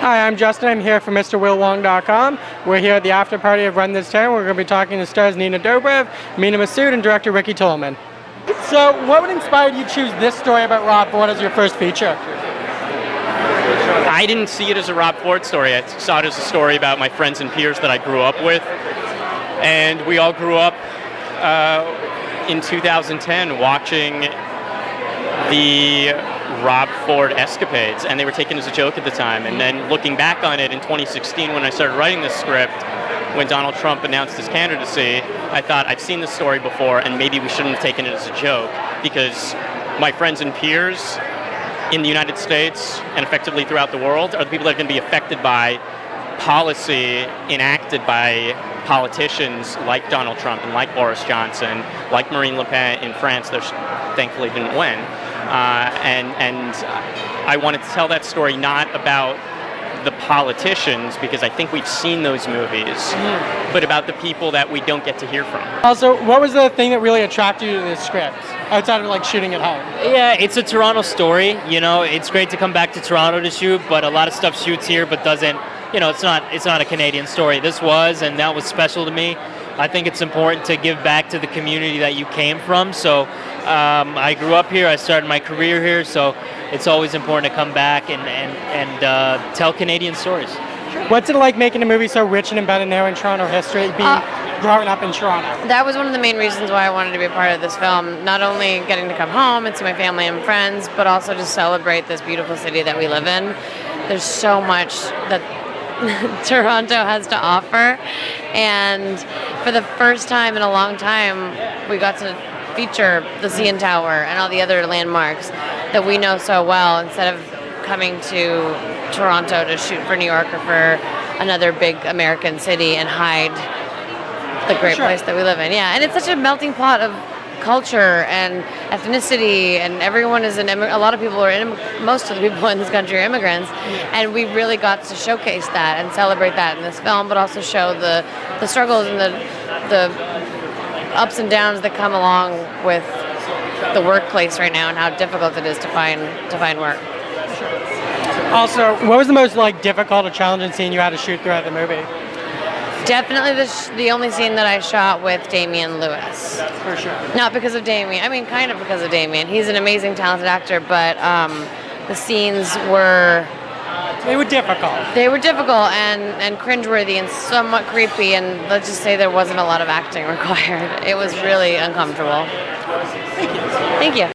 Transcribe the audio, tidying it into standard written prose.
Hi, I'm Justin. I'm here for MrWillWong.com. We're here at the after party of Run This Town. We're going to be talking to stars Nina Dobrev, Mena Massoud, and director Ricky Tollman. So, what would inspire you to choose this story about Rob Ford as your first feature? I didn't see it as a Rob Ford story. I saw it as a story about my friends and peers that I grew up with. And we all grew up in 2010 watching the Rob Ford escapades, and they were taken as a joke at the time. And then looking back on it in 2016 when I started writing this script, when Donald Trump announced his candidacy, I thought, I've seen this story before, and maybe we shouldn't have taken it as a joke, because my friends and peers in the United States and effectively throughout the world are the people that are going to be affected by policy enacted by politicians like Donald Trump and like Boris Johnson, like Marine Le Pen in France, that thankfully didn't win. And I wanted to tell that story not about the politicians, because I think we've seen those movies, but about the people that we don't get to hear from. Also, what was the thing that really attracted you to this script, outside of like shooting at home? Yeah, it's a Toronto story. You know, it's great to come back to Toronto to shoot, but a lot of stuff shoots here, but doesn't. You know, it's not a Canadian story. This was, and that was special to me. I think it's important to give back to the community that you came from. So I grew up here. I started my career here. So it's always important to come back and tell Canadian stories. What's it like making a movie so rich and embedded now in Toronto history, being growing up in Toronto? That was one of the main reasons why I wanted to be a part of this film. Not only getting to come home and see my family and friends, but also to celebrate this beautiful city that we live in. There's so much that Toronto has to offer, and for the first time in a long time, we got to feature the CN Tower and all the other landmarks that we know so well, instead of coming to Toronto to shoot for New York or for another big American city and hide the great place that we live in. Yeah, and it's such a melting pot of culture and ethnicity, and everyone is a lot of people are most of the people in this country are immigrants, and we really got to showcase that and celebrate that in this film, but also show the struggles and the ups and downs that come along with the workplace right now and how difficult it is to find work. Also, what was the most difficult or challenging scene you had to shoot throughout the movie? Definitely the only scene that I shot with Damian Lewis. For sure. Not because of Damian. I mean, kind of because of Damian. He's an amazing, talented actor, but the scenes were... They were difficult. They were difficult and cringeworthy and somewhat creepy, and let's just say there wasn't a lot of acting required. It was really uncomfortable. Thank you. Thank you.